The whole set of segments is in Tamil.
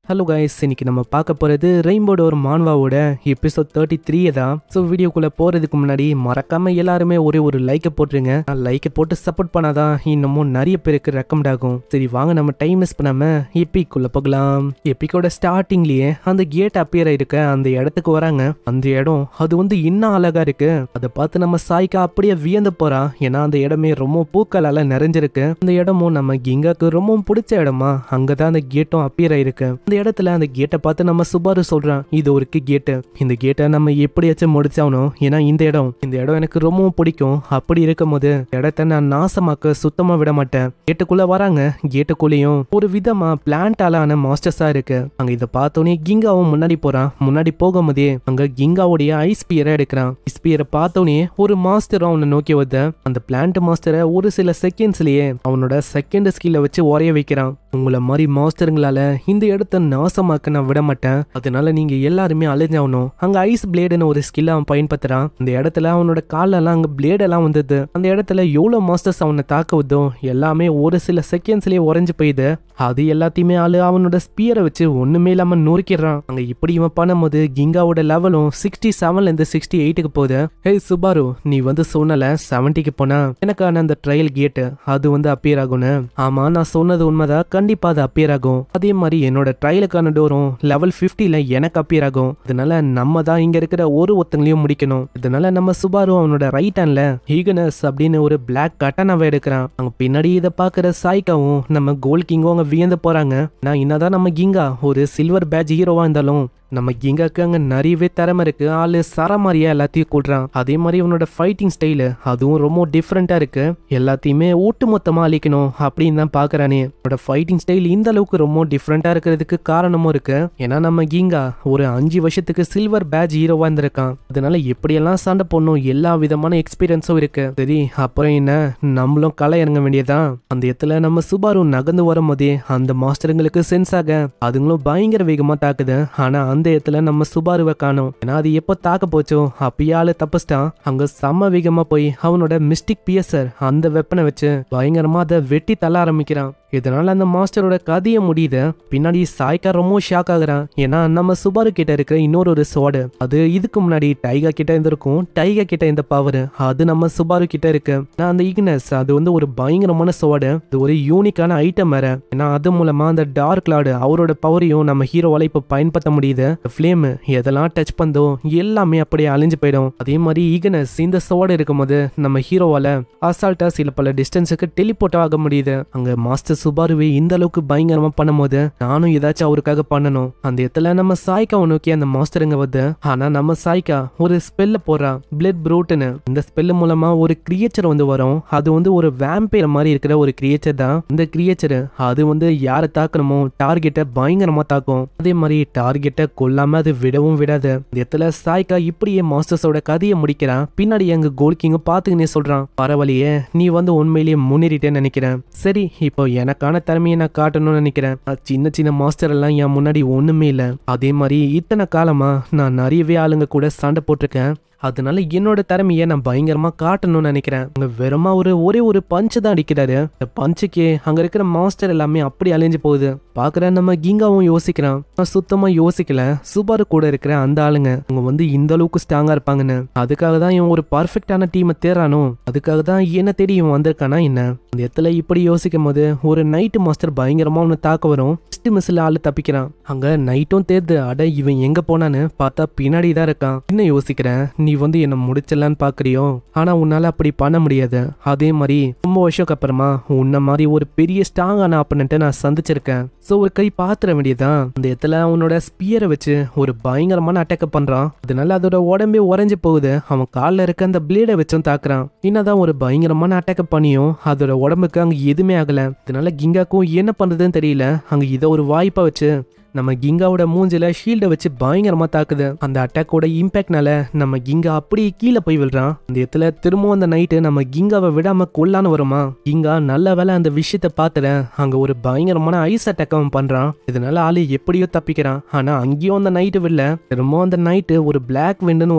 ஹலோ கைஸ், இன்னைக்கு நம்ம பார்க்க போகிறது ரெயின்போ டோர் மான்வாவோட எபிசோட் 33 தான். ஸோ வீடியோக்குள்ளே போகிறதுக்கு முன்னாடி மறக்காமல் எல்லாருமே ஒரு லைக்கை போட்டுருங்க. லைக்கை போட்டு சப்போர்ட் பண்ணாதான் இன்னமும் நிறைய பேருக்கு ரெக்கமெண்ட் ஆகும். சரி வாங்க, நம்ம டைம் மிஸ் பண்ணாமல் எப்பிக்குள்ளே போகலாம். எப்பிக்கோட ஸ்டார்டிங்லேயே அந்த கேட் அப்பியர் ஆயிருக்க அந்த இடத்துக்கு வராங்க. அந்த இடம் அது இன்னும் அழகாக இருக்கு. அதை பார்த்து நம்ம சாய்க்கா அப்படியே வியந்து போகிறான். ஏன்னா அந்த இடமே ரொம்ப பூக்களால் நிறைஞ்சிருக்கு. அந்த இடமும் நம்ம கிங்காக்கு ரொம்பவும் பிடிச்ச இடமா. அங்கே தான் அந்த கேட்டும் அப்பியர் ஆயிருக்கு. இந்த இடத்துல அந்த கேட்டை பார்த்து நம்ம சுபாரு சொல்றான், இது ஒரு கேட்டு, இந்த கேட்டை நம்ம எப்படியாச்சும் முடிச்சாகணும். ஏன்னா இந்த இடம் எனக்கு ரொம்பவும் பிடிக்கும். அப்படி இருக்கும் போது இடத்தை நான் நாசமாக்க சுத்தமா விட மாட்டேன். கேட்டுக்குள்ள வராங்க. கேட்டுக்குள்ளேயும் ஒரு விதமா பிளான்டாலான மாஸ்டர்ஸா இருக்கு. அங்க இதை பார்த்தோன்னே கிங்காவும் முன்னாடி போறான். முன்னாடி போகும்போதே அங்க கிங்காவுடைய ஐஸ் பியரை எடுக்கிறான். ஐஸ் பியரை பார்த்தோன்னே ஒரு மாஸ்டரும் அவனை நோக்கி வந்த அந்த பிளான்ட் மாஸ்டரை ஒரு சில செகண்ட்ஸ்லயே அவனோட செகண்ட் ஸ்கில்ல வச்சு உரைய வைக்கிறான். உங்களை மாதிரி மாஸ்டருங்களால இந்த இடத்த நாசமாக்க நான் விட மாட்டேன். அதனால நீங்க எல்லாருமே அழிஞ்சாகணும். அங்க ஐஸ் பிளேடுன்னு ஒரு ஸ்கில் அவன் பயன்படுத்துறான். அந்த இடத்துல அவனோட காலெல்லாம் அங்க பிளேடெல்லாம் வந்தது. அந்த இடத்துல எவ்வளவு மாஸ்டர்ஸ் அவனை தாக்க வந்தோ எல்லாமே ஒரு சில செகண்ட்ஸ்லயே உறைஞ்சு போயிது. அது எல்லாத்தையுமே அவனோட ஸ்பியரை வச்சு ஒண்ணுமே இல்லாம நொறுக்கிடுறான். அங்க இப்படி இவன் பண்ணும்போது கிங்காவோட லெவலும் 67ல இருந்து 68க்கு போகுது. ஹே சுபாரு, நீ சொன்னல 70க்கு போனா எனக்கான அந்த ட்ரையல் கேட்டு அது அப்பியர் ஆகும்னு. ஆமா, நான் சொன்னது உண்மைதான். கண்டிப்பா அது அப்பியர் ஆகும். அதே மாதிரி என்னோட ட்ரையலுக்கான டோரும் லெவல் 50ல எனக்கு அப்பியர் ஆகும். அதனால நம்ம தான் இங்க இருக்கிற ஒருத்தங்களையும் முடிக்கணும். இதனால நம்ம சுபாரு அவனோட ரைட் ஹேண்ட்ல ஹீகனஸ் அப்படின்னு ஒரு பிளாக் கட்டானாவை எடுக்கிறான். அங்க பின்னாடி இதை பாக்குற சாய்க்காவும் நம்ம கோல்ட் கிங்கும் வியந்து போறாங்க. நான் என்னதான் நம்ம கிங்கா ஒரு சில்வர் பேட்ச் ஹீரோவா இருந்தாலும் நம்ம கிங்காக்கு அங்க நிறையவே திறமை இருக்கு. ஆளு சரமாரியா எல்லாத்தையும் கூடுறான். அதே மாதிரி அவனோட ஃபைட்டிங் ஸ்டைலு அதுவும் ரொம்ப டிஃப்ரெண்டா இருக்கு. எல்லாத்தையுமே ஒட்டு மொத்தமா அழிக்கணும் அப்படின்னு தான் பாக்குறானே. அவனோட ஃபைட்டிங் ஸ்டைல் இந்த அளவுக்கு ரொம்ப டிஃப்ரெண்டா இருக்கிறதுக்கு காரணமும் இருக்கு. ஏன்னா நம்ம கிங்கா ஒரு 5 வருஷத்துக்கு சில்வர் பேட்ச் ஹீரோவா இருந்திருக்கான். அதனால எப்படியெல்லாம் சண்டை போடணும் எல்லா விதமான எக்ஸ்பீரியன்ஸும் இருக்கு. சரி, அப்புறம் என்ன, நம்மளும் களை இறங்க வேண்டியதான். அந்த இடத்துல நம்ம சுபாரு நகர்ந்து வரும் போதே அந்த மாஸ்டருங்களுக்கு சென்ஸ் ஆக அதுங்களும் பயங்கர வேகமா தாக்குது. ஆனா அந்த இடத்துல நம்ம சுபாருவை காணோம். ஏன்னா அது எப்போ தாக்க போச்சோ அப்பயால தப்பிச்சிட்டான். அங்க செம்ம வேகமா போய் அவனோட மிஸ்டிக் பியர்சர் அந்த வெப்பனை வச்சு பயங்கரமா அதை வெட்டி தள்ள ஆரம்பிக்கிறான். இதனால அந்த மாஸ்டரோட கதையை முடியுது. பின்னாடி சாய்க்கா ரொம்ப ஷாக் ஆகுறான். ஏன்னா நம்ம சுபாரு கிட்ட இருக்கிற இன்னொரு சோடு அது இதுக்கு முன்னாடி டைகா கிட்ட இருந்திருக்கும். டைகா கிட்ட இந்த பவர் அது நம்ம சுபாரு கிட்ட இருக்கு. அந்த இக்னஸ் அது ஒரு பயங்கரமான சோடு. இது ஒரு யூனிக்கான ஐட்டம் வேற. ஏன்னா அது மூலமா அந்த டார்க் லார்டு அவரோட பவரையும் நம்ம ஹீரோவால இப்ப பயன்படுத்த முடியுது. ஃபிளேம் எதெல்லாம் டச் பண்ணதோ எல்லாமே அப்படியே அழிஞ்சு போயிடும். அதே மாதிரி இக்னஸ் இந்த சோடு இருக்கும் போது நம்ம ஹீரோவால அசால்ட்டா சில பல டிஸ்டன்ஸுக்கு டெலிபோர்ட் ஆக முடியுது. அங்க மாஸ்டர் சுபாருவே இந்த அளவுக்கு பயங்கரமா பண்ணும் போது நானும் ஏதாச்சும் அவருக்காக பண்ணணும். அந்த இடத்துல நம்ம சாய்க்காவை நோக்கி அந்த மாஸ்டருங்க வந்து ஆனா நம்ம சாய்க்கா ஒரு ஸ்பெல்ல போடுறா, பிளட் ப்ரூட்னு. இந்த ஸ்பெல் மூலமா ஒரு கிரியேச்சர் வரும். அது ஒரு வேம்பயர் மாதிரி இருக்கிற ஒரு கிரியேச்சர் தான். இந்த கிரியேச்சர் அது யாரை தாக்கணுமோ டார்கெட்டை பயங்கரமா தாக்கும். அதே மாதிரி டார்கெட்டை கொல்லாம அது விடவும் விடாது. இந்த இடத்துல சாய்க்கா இப்படியே மாஸ்டர்ஸோட கதையை முடிக்கிறான். பின்னாடி எங்க கோல்ட் கிங் பாத்துக்கினே சொல்றான், பரவாயில்லையே நீ உண்மையிலேயே முன்னேறிட்டேன்னு நினைக்கிறேன். சரி, இப்போ எனக்கான திறமையை நான் காட்டணும்னு நினைக்கிறேன். சின்ன சின்ன மாஸ்டர் எல்லாம் என் முன்னாடி ஒண்ணுமே இல்லை. அதே மாதிரி இத்தனை காலமா நான் நிறையவே ஆளுங்க கூட சண்டை போட்டிருக்கேன். அதனால என்னோட திறமையை நான் பயங்கரமா காட்டணும்னு நினைக்கிறேன். அங்க வெறுமா ஒரே ஒரு பஞ்சு தான் அடிக்கிறாரு. இந்த பஞ்சுக்கே அங்க இருக்கிற மாஸ்டர் எல்லாமே அப்படி அழிஞ்சு போகுது. பாக்குற நம்ம கிங்காவும் யோசிக்கிறான். நான் சுத்தமா யோசிக்கல சுபாரு கூட இருக்கிற அந்த ஆளுங்க அவங்க இந்த அளவுக்கு ஸ்ட்ராங்கா இருப்பாங்கன்னு. அதுக்காக தான் இவன் ஒரு பர்ஃபெக்டான டீமை தேரானோ. அதுக்காக தான் என்ன தேடி இவன் வந்திருக்கானா என்ன. அந்த இடத்துல இப்படி யோசிக்கும் போது ஒரு நைட்டு மாஸ்டர் பயங்கரமா அவனை தாக்க வரும். மிஸ்ல ஆளு தப்பிக்கிறான். அங்க நைட்டும் தேர்து. அட இவன் எங்க போனான்னு பார்த்தா பின்னாடி தான் இருக்கான். என்ன யோசிக்கிறேன், நீ என்ன முடிச்சலான்னு பாக்குறியோ, ஆனா உன்னால அப்படி பண்ண முடியாது. அதே மாதிரி ரொம்ப வருஷத்துக்கு அப்புறமா உன்ன மாதிரி ஒரு பெரிய ஸ்ட்ராங்கான ஆப்பனண்ட்டை நான் சந்திச்சிருக்கேன். சோ ஒரு கை பாத்துற வேண்டியதான். அந்த இடத்துல அவனோட ஸ்பியரை வச்சு ஒரு பயங்கரமான அட்டாக் பண்றான். அதனால அதோட உடம்பே உறைஞ்சு போகுது. அவன் காலில் இருக்க அந்த பிளேடை வச்சும் தாக்குறான். என்னதான் ஒரு பயங்கரமான அட்டாக் பண்ணியும் அதோட உடம்புக்கு அங்க எதுவுமே ஆகல. அதனால கிங்காக்கும் என்ன பண்றதுன்னு தெரியல. அங்க இதை ஒரு வாய்ப்பா வச்சு நம்ம கிங்காவோட மூஞ்சில ஷீல்டை வச்சு பயங்கரமா தாக்குது. அந்த அட்டாக்கோட இம்பாக்ட்னால நம்ம கிங்கா அப்படியே கீழே போய் விழுறான். அந்த இடத்துல திரும்பவும் அந்த நைட்டு நம்ம கிங்காவை விடாம கொல்லான்னு வருமா. கிங்கா நல்ல வேலை அந்த விஷயத்த பாத்துற அங்க ஒரு பயங்கரமான ஐஸ் அட்டாக் அவன் பண்றான். இதனால ஆளு எப்படியோ தப்பிக்கிறான். ஆனா அங்கேயும் அந்த நைட்டு வில்ல திரும்பவும் அந்த நைட்டு ஒரு பிளாக் விண்டுன்னு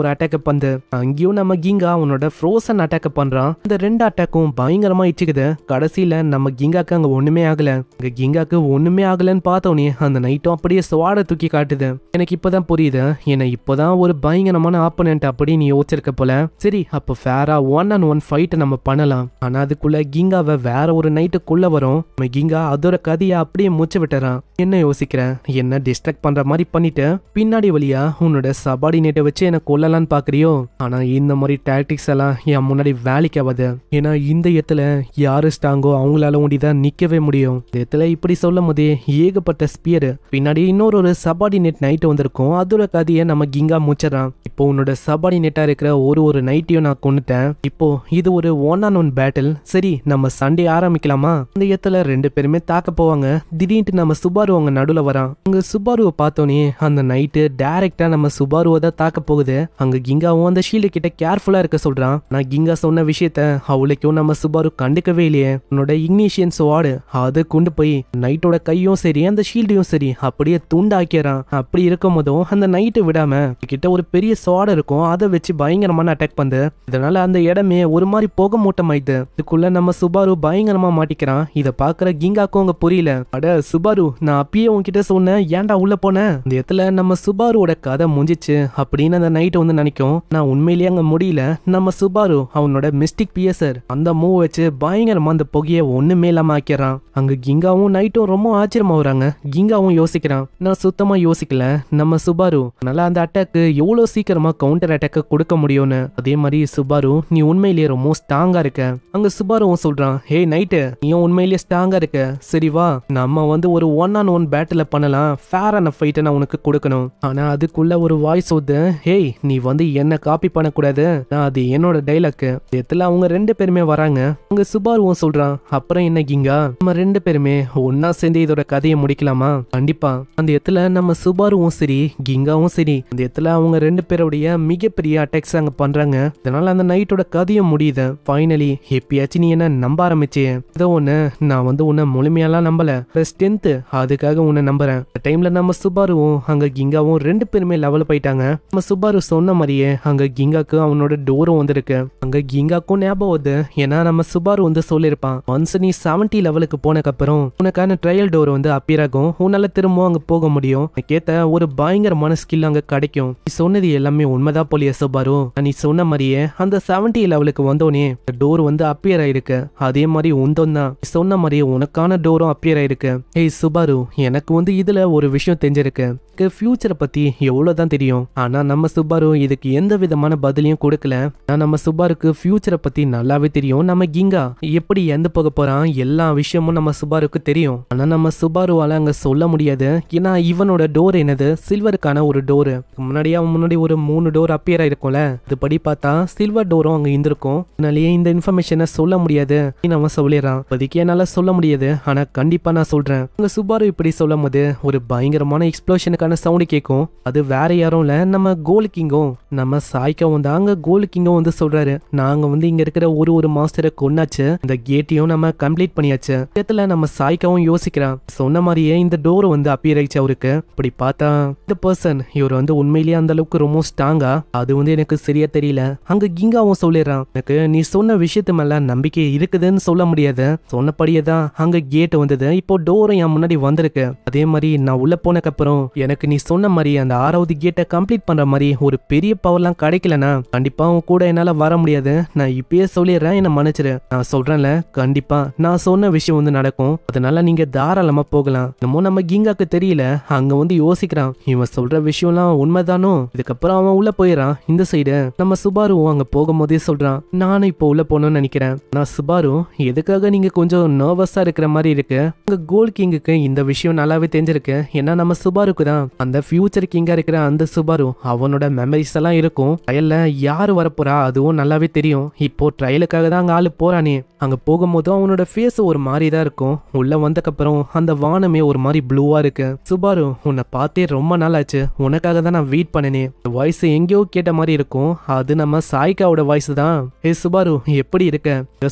ஒரு அட்டாக் பண்ணு. அங்கேயும் நம்ம கிங்கா அவனோட ஃப்ரோசன் அட்டாக் பண்றான். இந்த 2 அட்டாக்கும் பயங்கரமா இச்சுக்குது. கடைசியில நம்ம கிங்காக்கு அங்க ஒண்ணுமே ஆகல. கிங்காக்கு ஒண்ணுமே ஆகலன்னு பார்த்தோன்னே அந்த நைட்டும் அப்படியே ஸ்வாட தூக்கி காட்டுது. எனக்கு இப்பதான் புரியுது, என்ன இப்பதான் ஒரு பயங்கரமான ஆப்போனன்ட் அப்படி நீ யோசிச்சிருக்க போல. சரி, அப்போ ஃபேரா 1-on-1 ஃபைட் நம்ம பண்ணலாம். ஆனா அதுக்குள்ள கிங்காவை வேற ஒரு நைட்டுக்குள்ள வரும். கிங்கா அதோட கதையை அப்படியே மூச்சு விட்டுறான். என்ன யோசிக்கிற, என்ன டிஸ்ட்ராக்ட் பண்ற மாதிரி பண்ணிட்டு பின்னாடி வழியா உன்னோட சபார்டினேட்டை வச்சு என்ன கொல்லலான்னு பாக்குறியோ? ஆனா இந்த மாதிரி டாக்டிக்ஸ் எல்லாம் என் முன்னாடி வேலைக்கு ஆகாது. ஏன்னா இந்த இடத்துல யாரு ஸ்ட்ராங்கோ அவங்களால ஒண்டிதான் நிக்கவே முடியும். இந்த இடத்துல இப்படி சொல்லும் போதே ஏகப்பட்ட ஸ்பியர் பின்னாடி இன்னொரு சபார்டினேட் நைட் வந்திருக்கும். அதோட கதையை நம்ம கிங்கா மூச்சிடறான். இப்போ உன்னோட சபார்டினேட்டா இருக்கிற ஒரு நைட்டையும் நான் கொண்டுட்டேன். இப்போ இது ஒரு 1-on-1 பேட்டில். சரி, நம்ம சண்டே ஆரம்பிக்கலாமா? இந்த இடத்துல 2 பேருமே தாக்க போவாங்க. திடீர்னு நம்ம சுபாரு அவங்க நடுவுல வரான். அங்க சுபாருவை பார்த்தோன்னே அந்த நைட்டு டைரக்டா நம்ம சுபாருவை தான் தாக்க போகுது. அங்க கிங்காவும் அந்த ஷீல்டு கிட்ட கேர்ஃபுல்லா இருக்க சொல்றான். நான் கிங்கா சொன்ன விஷயத்த அவளுக்கும் நம்ம சுபாரு கண்டுக்கவே இல்லையே. உன்னோட இக்னிஷியன் ஸ்வார்டு அதை கொண்டு போய் நைட்டோட கையும் சரி அந்த ஷீல்டையும் சரி அப்படியே துண்டாக்கிறான். அப்படி இருக்கும் போதும் அந்த நைட்டு விடாம கிட்ட ஒரு பெரிய ஸ்வார்டு இருக்கும், அதை வச்சு பயங்கரமான அட்டாக் பண்ணு. இதனால அந்த இடமே ஒரு மாதிரி புகை மூட்டமாயிடுது. இதுக்குள்ள நம்ம சுபாரு பயங்கரமா மாட்டிக்கிறான். இத பாக்குற கிங்காக்கும் அங்க புரியல. அட சுபாரு, நான் அப்பயே உன்கிட்ட சொன்னேன், ஏன்டா உள்ள போனேன்? இந்த இடத்துல நம்ம சுபாருவோட கதை முடிஞ்சிச்சு அப்படின்னு அந்த நைட் வந்து நினைக்கும். நான் உண்மையிலேயே அங்க முடியல. நம்ம சுபாரு அவனோட மிஸ்டிக் பியசர் அந்த மூவ் வச்சு பயங்கரமா அந்த புகையை ஒண்ணுமே இல்லாம ஆக்கிறான். அங்க கிங்காவும் நைட்டும் ரொம்ப ஆச்சரியமா வராங்க. கிங்காவும் யோசிக்கிறான், நான் சுத்தமா யோசிக்கல நம்ம சுபாரு நல்லா அந்த அட்டாக்கு எவ்வளவு சீக்கிரமா கவுண்டர் அட்டாக்க கொடுக்க முடியும்னு. அதே மாதிரி சுபாரு, நீ உண்மையிலேயே ரொம்ப ஸ்ட்ராங்கா இருக்க. அங்க சுபாருவும் சொல்றான், ஹே நைட்டு, நீயும் உண்மையிலேயே ஸ்ட்ராங்கா இருக்க. சரி வா, நம்ம வந்து ஒரு 1-on-1 பேட்டில் பண்ணலாம். ஃபேரான ஃபைட்டை நான் உனக்கு கொடுக்கணும். ஆனா அதுக்குள்ள ஒரு வாய்ஸ் வந்து, ஹே நீ வந்து என்ன காப்பி பண்ணக்கூடாது, நான் அது என்னோட டைலாக். இடத்துல அவங்க 2 பேருமே வராங்க. அங்க சுபாருவும் சொல்றான், அப்புறம் என்ன கிங்கா, நம்ம 2 பேருமே ஒன்னா சேர்ந்து இதோட கதையை முடிக்கலாமா? கண்டிப்பா. அந்த இடத்துல நம்ம சுபாருவும் சரி கிங்காவும் சரி அந்த இடத்துல அவங்க 2 பேருடைய மிகப்பெரிய அட்டாக்ஸ் அங்க பண்றாங்க. இதனால அந்த நைட்டோட கதையும் முடியுது. ஃபைனலி எப்பயாச்சும் நீ என்ன நம்ப ஆரம்பிச்சு. இதோ ஒண்ணு, நான் வந்து உன்னை முழுமையெல்லாம் நம்பல, ஸ்ட்ரென்த் அதுக்காக உன்னை நம்புறேன். இந்த டைம்ல நம்ம சுபாருவும் அங்க கிங்காவும் 2 பேருமே லெவல் போயிட்டாங்க. நம்ம சுபாரு சொன்ன மாதிரியே அங்க கிங்காக்கு அவனோட டோரும் வந்திருக்கு. அங்க கிங்காக்கும் ஞாபகம் வருது. ஏன்னா நம்ம சுபாரு வந்து சொல்லிருப்பான், ஒன்ஸ் நீ 70 லெவலுக்கு போனக்கு அப்புறம் உனக்கான ட்ரையல் டோர் வந்து அப்பியர் ஆகும். உன்னால திரும்ப அங்க போக முடியும். கேட்ட ஒரு பயங்கரமான ஸ்கில் அங்க கிடைக்கும். நீ சொன்னது எல்லாமே உண்மைதான் போலிய சுபாரு. நீ சொன்ன மாதிரியே அந்த 70 லெவலுக்கு வந்தோனே டோர் வந்து அப்பியர் ஆயிருக்கு. அதே மாதிரி உந்தோம் தான் சொன்ன மாதிரியே உனக்கான டோரும் அப்பியர் ஆயிருக்கு. ஏய் சுபாரு, எனக்கு வந்து இதுல ஒரு விஷயம் தெரிஞ்சிருக்கு. ஃபியூச்சரை பத்தி எவ்வளவுதான் தெரியும், ஆனா நம்ம சுபாரு இதுக்கு எந்த விதமான பதிலையும் கொடுக்கல. நம்ம சுபாருக்கு ஃபியூச்சரை பத்தி நல்லாவே தெரியும். நம்ம கிங்கா எப்படி எந்த போக போறான் எல்லா விஷயமும் நம்ம சுபாருக்கு தெரியும். ஆனா நம்ம சுபாருவால அங்க சொல்ல முடியாது. ஏன்னா இவனோட டோர் என்னது, சில்வருக்கான ஒரு டோரு. முன்னாடியே அவன் முன்னாடி ஒரு 3 டோர் அப்பியர் ஆயிருக்கும்ல, இதுபடி பார்த்தா சில்வர் டோரும் அங்க இருந்திருக்கும். அதனாலேயே இந்த இன்ஃபர்மேஷனை சொல்ல முடியாது அவன் சொல்லிடுறான். இப்போதைக்கு என்னால சொல்ல முடியாது, ஆனா கண்டிப்பா நான் சொல்றேன். அங்க சுபாரு இப்படி சொல்லும் போது ஒரு பயங்கரமான எக்ஸ்ப்ளோஷனுக்கான சவுண்ட் கேட்கும். அது வேற யாரும் இல்ல, நம்ம கோல் கிங்கும் நம்ம சாய்க்காவும் தான். அங்க கோல் கிங்கும் வந்து சொல்றாரு, நாங்க வந்து இங்க இருக்கிற ஒரு மாஸ்டரை கொன்னாச்சு, இந்த கேட்டையும் நம்ம கம்ப்ளீட் பண்ணியாச்சு. இடத்துல நம்ம சாய்க்காவும் யோசிக்கிறான், சொன்ன மாதிரியே இந்த டோர் வந்து அப்பியர் ஆயிடுச்சு அவருக்கு. இப்படி பார்த்தா இந்த பர்சன் இவர் வந்து உண்மையிலேயே அந்த அளவுக்கு ரொம்ப ஸ்ட்ராங்கா, அது வந்து எனக்கு சரியா தெரியல. அங்க கிங்காவும் சொல்லிடுறான், எனக்கு நீ சொன்ன விஷயத்து மேல நம்பிக்கை இருக்குதுன்னு சொல்ல முடியாது. சொன்னபடியே தான் அங்க கேட் வந்தது. இப்போ டோரும் என் முன்னாடி வந்திருக்கு. அதே மாதிரி நான் உள்ள போனக்கு அப்புறம் எனக்கு நீ சொன்ன மாதிரி அந்த 6வது கேட்டை கம்ப்ளீட் பண்ற மாதிரி ஒரு பெரிய பவர்லாம் கிடைக்கலனா கண்டிப்பா உன் கூட என்னால வர முடியாது. நான் இப்பயே சொல்லிடுறேன், என்ன மன்னிச்சிரு. நான் சொல்றேன்ல, கண்டிப்பா நான் சொன்ன விஷயம் வந்து நடக்கும். அதனால நீங்க தாராளமா போகலாம். என்னமோ நம்ம கிங்காக்கு தெரியல, அங்க வந்து யோசிக்கிறான், இவன் சொல்ற விஷயம்லாம் உண்மைதானோ. இதுக்கப்புறம் அவன் உள்ள போயிடறான். இந்த சைடு நம்ம சுபாரு அங்க போகும்போதே சொல்றான், நானும் இப்போ உள்ள போகணும்னு நினைக்கிறேன். நான் சுபாரு, எதுக்காக நீங்க கொஞ்சம் நர்வஸா இருக்கிற மாதிரி இருக்கு? உங்க கோல் கிங்குக்கு இந்த விஷயம் நல்லாவே தெரிஞ்சிருக்கு. ஏன்னா நம்ம சுபாருக்கு தான் அந்த ஃபியூச்சர் கிங்கா இருக்கிற அந்த சுபாரு அவனோட மெமரிஸ் எல்லாம் இருக்கும். ட்ரையல்ல யாரு வரப்போறா அதுவும் நல்லாவே தெரியும். இப்போ ட்ரையலுக்காக தான் அங்க ஆளு போறானே. அங்க போகும்போது அவனோட ஃபேஸ் ஒரு மாதிரி தான் இருக்கும். உள்ள வந்தக்கப்புறம் அந்த வானமே ஒரு மாதிரி ப்ளூவா இருக்கு. சுபாரு, உன்னை பார்த்தே ரொம்ப நாள் ஆச்சு, உனக்காக தான் நான் வெயிட் பண்ணனேன். வாய்ஸ் எங்கேயோ கேட்ட மாதிரி இருக்கும். அது நம்ம சாய்காவோட வாய்ஸ் தான். ஏ சுபாரு, எப்படி இருக்க?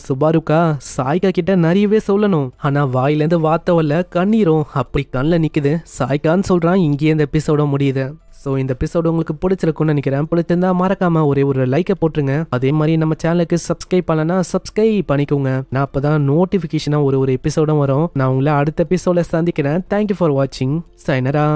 சுபாருக்கா சாய்கா கிட்ட நிறையவே சொல்லணும், ஆனா வாயிலேருந்து வார்த்தை வரல, கண்ணீரும் அப்படி கண்ணில் நிக்குது. சாய்கான்னு சொல்றான். இங்கே இந்த எபிசோட முடியுது. ஸோ இந்த எபிசோடு உங்களுக்கு பிடிச்சிருக்கும்னு நினைக்கிறேன். பிடிச்சிருந்தா மறக்காம ஒரே ஒரு லைக்கை போட்டுருங்க. அதே மாதிரி நம்ம சேனலுக்கு சப்ஸ்கிரைப் பண்ணலன்னா சப்ஸ்கிரைப் பண்ணிக்கோங்க. நான் அப்பதான் நோட்டிபிகேஷனா ஒரு எபிசோடும் வரும். நான் உங்களை அடுத்த எபிசோட சந்திக்கிறேன். தேங்க்யூ ஃபார் வாட்சிங். சைனரா.